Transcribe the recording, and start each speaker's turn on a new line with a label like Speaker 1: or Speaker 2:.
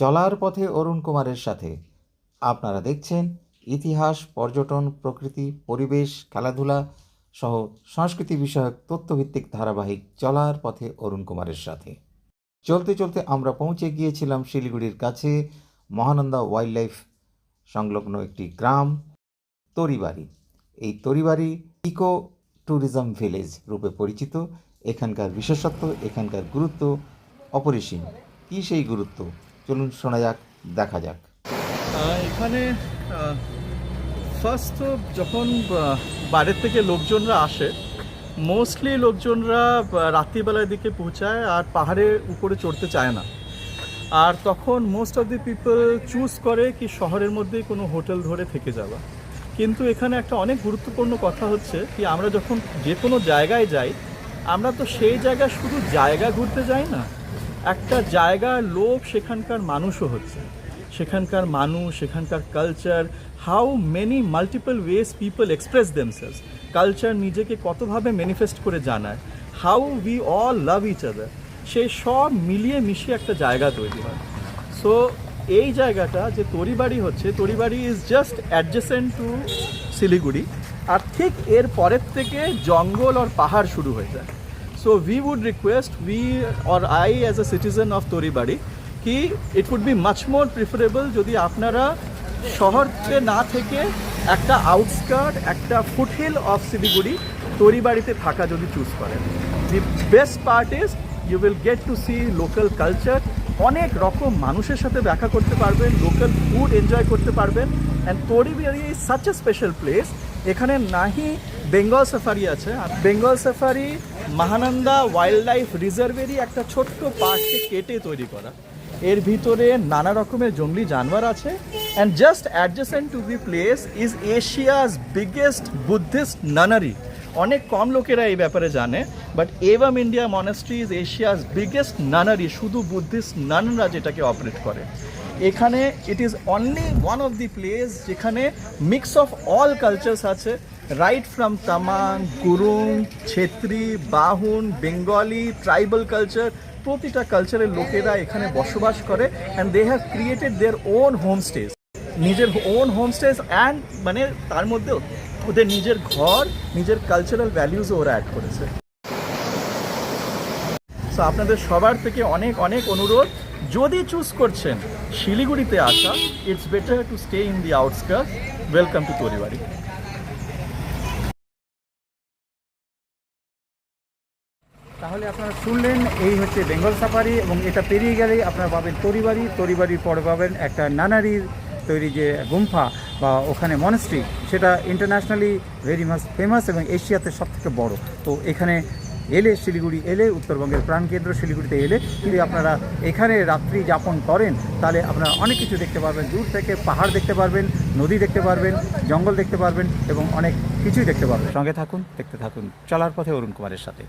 Speaker 1: চলার পথে অরুণ কুমারের সাথে আপনারা দেখছেন ইতিহাস, পর্যটন, প্রকৃতি, পরিবেশ, খেলাধুলা সহ সংস্কৃতি বিষয়ক তথ্যভিত্তিক ধারাবাহিক চলার পথে অরুণ কুমারের সাথে। চলতে চলতে আমরা পৌঁছে গিয়েছিলাম শিলিগুড়ির কাছে মহানন্দা ওয়াইল্ড লাইফ সংলগ্ন একটি গ্রাম তরিবাড়ি। এই তরিবাড়ি ইকো ট্যুরিজম ভিলেজ রূপে পরিচিত। এখানকার বিশেষত্ব, এখানকার গুরুত্ব অপরিসীম। কী সেই গুরুত্ব, চলুন শোনা যাক, দেখা যাক।
Speaker 2: এখানে ফার্স্ট তো যখন বাইরের থেকে লোকজনরা আসে, মোস্টলি লোকজনরা রাত্রিবেলার দিকে পৌঁছায় আর পাহাড়ের উপরে চড়তে চায় না। আর তখন most of the people choose করে কি শহরের মধ্যেই কোনো হোটেল ধরে থেকে যাওয়া। কিন্তু এখানে একটা অনেক গুরুত্বপূর্ণ কথা হচ্ছে কি, আমরা যখন যে কোনো জায়গায় যাই, আমরা তো সেই জায়গায় শুধু জায়গা ঘুরতে যাই না, একটা জায়গার লোক সেখানকার মানুষও হচ্ছে। সেখানকার মানুষ, সেখানকার culture, how many multiple ways people express themselves, culture নিজেকে কতভাবে ম্যানিফেস্ট করে জানায়, how we all love each other, সেই সব মিলিয়ে মিশিয়ে একটা জায়গা তৈরি হয়। সো এই জায়গাটা যে তরিবাড়ি হচ্ছে, Taribari is just adjacent to Siliguri, আর ঠিক এর পরের থেকে জঙ্গল আর পাহাড় শুরু হয়ে যায়। So we would request, we or I as a citizen of Taribari, কি it would be much more preferable যদি আপনারা শহরতে না থেকে একটা আউটস্কার্ট, একটা ফুটহিল অফ শিলিগুড়ি তরিবাড়িতে থাকা যদি চুজ করেন। The best part is you will get to see local culture, অনেক রকম মানুষের সাথে দেখা করতে পারবেন, লোকাল ফুড এনজয় করতে পারবেন। And Taribari is such a special place. এখানে নাহি বেঙ্গল সাফারি আছে, Bengal safari Mahananda wildlife রিজার্ভেরই একটা ছোট্ট পার্টকে কেটে তৈরি করা। এর ভিতরে নানা রকমের জঙ্গলি জানোয়ার আছে। And just adjacent to the place is Asia's biggest Buddhist nunnery. অনেক কম লোকেরা এই ব্যাপারে জানে, বাট এভাম India monastery is Asia's biggest nunnery, শুধু বুদ্ধিস্ট নানরা যেটাকে অপারেট করে। এখানে it is only one of the place যেখানে মিক্স অফ অল কালচার্স আছে, right from Tamang, Gurung, Chhetri, Bahun, Bengali, tribal culture, প্রতিটা কালচারের লোকেরা এখানে বসবাস করে। And they have created their on হোমস্টেজ, নিজের ওন হোমস্টেজ, অ্যান্ড মানে তার মধ্যে ওদের নিজের ঘর, নিজের কালচারাল ভ্যালিউজও ওরা অ্যাড করেছে। সো আপনাদের সবার থেকে অনেক অনেক অনুরোধ, যদি চুজ করছেন শিলিগুড়িতে আসা, it's better to stay in the outskirt. Welcome to Taribari.
Speaker 3: তাহলে আপনারা শুনলেন, এই হচ্ছে বেঙ্গল সাফারি, এবং এটা পেরিয়ে গেলেই আপনারা পাবেন তরিবাড়ি। তরিবাড়ির পরে পাবেন একটা নানারির তৈরি যে গুম্ফা বা ওখানে মনেস্ট্রি, সেটা ইন্টারন্যাশনালি ভেরি মাচ ফেমাস এবং এশিয়াতে সবথেকে বড়। তো এখানে এলে, শিলিগুড়ি এলে, উত্তরবঙ্গের প্রাণকেন্দ্র শিলিগুড়িতে এলে যদি আপনারা এখানে রাত্রি যাপন করেন, তাহলে আপনারা অনেক কিছু দেখতে পারবেন। দূর থেকে পাহাড় দেখতে পারবেন, নদী দেখতে পারবেন, জঙ্গল দেখতে পারবেন এবং অনেক কিছুই দেখতে পারবেন। সঙ্গে থাকুন, দেখতে থাকুন চলার পথে অরুণ কুমারের সাথে।